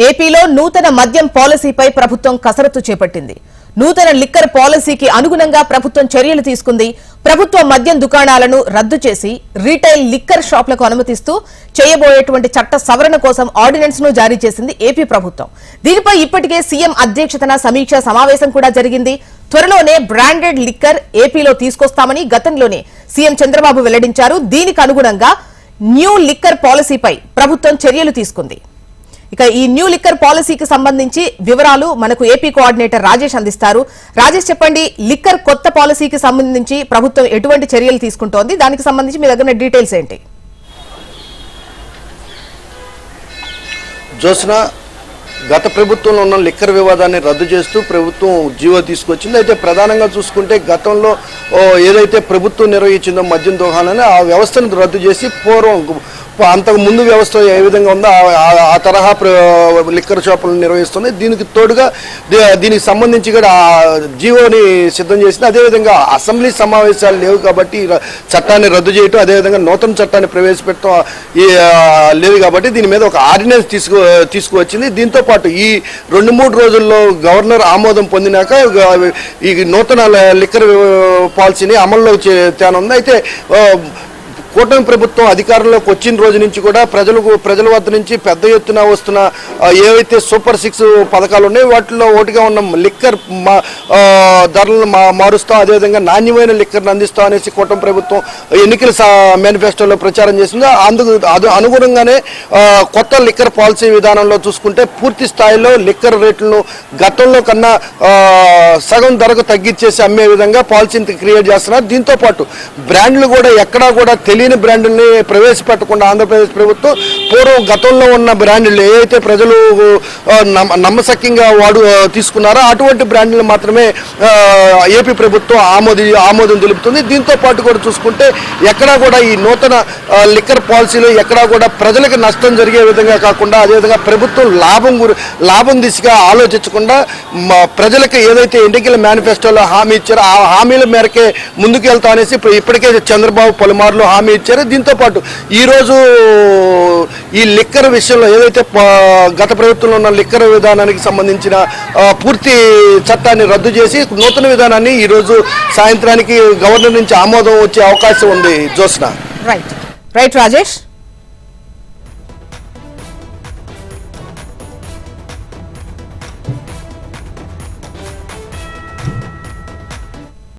ఏపీలో నూతన మద్యం పాలసీపై ప్రభుత్వం కసరత్తు చేపట్టింది. నూతన లిక్కర్ పాలసీకి అనుగుణంగా ప్రభుత్వం చర్యలు తీసుకుంది. ప్రభుత్వ మద్యం దుకాణాలను రద్దు చేసి రీటైల్ లిక్కర్ షాపులకు అనుమతిస్తూ చేయబోయేటువంటి చట్ట సవరణ కోసం ఆర్డినెన్స్ ను జారీ చేసింది ఏపీ ప్రభుత్వం. దీనిపై ఇప్పటికే సీఎం అధ్యక్షతన సమీక్ష సమావేశం కూడా జరిగింది. త్వరలోనే బ్రాండెడ్ లిక్కర్ ఏపీలో తీసుకొస్తామని గతంలోనే సీఎం చంద్రబాబు వెల్లడించారు. దీనికి అనుగుణంగా న్యూ లిక్కర్ పాలసీపై ప్రభుత్వం చర్యలు తీసుకుంది. ఇక ఈ న్యూ లిక్కర్ పాలసీకి సంబంధించి వివరాలు మనకు ఏపీ కోఆర్డినేటర్ రాజేష్ అందిస్తారు. రాజేష్, చెప్పండి, లిక్కర్ కొత్త పాలసీకి సంబంధించి ప్రభుత్వం ఎటువంటి చర్యలు తీసుకుంటోంది, దానికి సంబంధించి మీ దగ్గర డీటెయిల్స్ ఏంటి? జోస్నా, గత ప్రభుత్వంలో ఉన్న లిక్కర్ వివాదాన్ని రద్దు చేస్తూ ప్రభుత్వం జీవో తీసుకొచ్చింది. అయితే ప్రధానంగా చూసుకుంటే గతంలో ఏదైతే ప్రభుత్వం నిర్వహించిందో మద్యం దుకాణాన్ని ఆ వ్యవస్థను రద్దు చేసి పూర్వం అంతకు ముందు వ్యవస్థ ఏ విధంగా ఉందో ఆ తరహా లిక్కర్ షాపులను నిర్వహిస్తుంది. దీనికి తోడుగా దీనికి సంబంధించి కూడా జీవోని సిద్ధం చేసింది. అదేవిధంగా అసెంబ్లీ సమావేశాలు లేవు కాబట్టి చట్టాన్ని రద్దు చేయటం, అదేవిధంగా నూతన చట్టాన్ని ప్రవేశపెట్టడం లేదు కాబట్టి దీని మీద ఒక ఆర్డినెన్స్ తీసుకువచ్చింది. దీంతో పాటు ఈ 2-3 రోజుల్లో గవర్నర్ ఆమోదం పొందినాక ఈ నూతన లిక్కర్ పాలసీని అమల్లో తేనుంది. అయితే కూటమి ప్రభుత్వం అధికారంలోకి వచ్చిన రోజు నుంచి కూడా ప్రజల వద్ద నుంచి పెద్ద ఎత్తున వస్తున్న ఏవైతే సూపర్ 6 పథకాలు ఉన్నాయో వాటిలో ఒకటిగా ఉన్న లిక్కర్ ధరలను మారుస్తాం, అదేవిధంగా నాణ్యమైన లిక్కర్ని అందిస్తాం అనేసి కూటమి ప్రభుత్వం ఎన్నికల మేనిఫెస్టోలో ప్రచారం చేసింది. అనుగుణంగానే కొత్త లిక్కర్ పాలసీ విధానంలో చూసుకుంటే పూర్తి స్థాయిలో లిక్కర్ రేట్లను గతంలో కన్నా సగం ధరకు తగ్గించేసి అమ్మే విధంగా పాలసీని క్రియేట్ చేస్తున్నారు. దీంతో పాటు బ్రాండ్లు కూడా ఎక్కడా కూడా తెలియని బ్రాండ్ని ప్రవేశపెట్టకుండా ఆంధ్రప్రదేశ్ ప్రభుత్వం పూర్వం గతంలో ఉన్న బ్రాండ్లు ఏవైతే ప్రజలు నమ్మశక్యంగా తీసుకున్నారో అటువంటి బ్రాండ్లు మాత్రమే ఏపీ ప్రభుత్వం ఆమోదం తెలుపుతుంది. దీంతో పాటు కూడా చూసుకుంటే ఎక్కడా కూడా ఈ నూతన లిక్కర్ పాలసీలో ఎక్కడా కూడా ప్రజలకు నష్టం జరిగే విధంగా కాకుండా, అదేవిధంగా ప్రభుత్వం లాభం దిశగా ఆలోచించకుండా ప్రజలకు ఏదైతే ఎన్నికల మేనిఫెస్టోలో హామీ ఇచ్చారో ఆ హామీల మేరకే ముందుకు వెళ్తా అనేసి ఇప్పటికే చంద్రబాబు పలుమార్లు హామీ ఇచ్చారు. దీంతో పాటు ఈరోజు ఈ లిక్కర్ విషయంలో ఏదైతే గత ప్రభుత్వంలో ఉన్న లిక్కర్ విధానానికి సంబంధించిన పూర్తి చట్టాన్ని రద్దు చేసి నూతన విధానాన్ని ఈరోజు సాయంత్రానికి గవర్నర్ నుంచి ఆమోదం వచ్చే అవకాశం ఉంది. జోస్నా. రైట్ రాజేష్.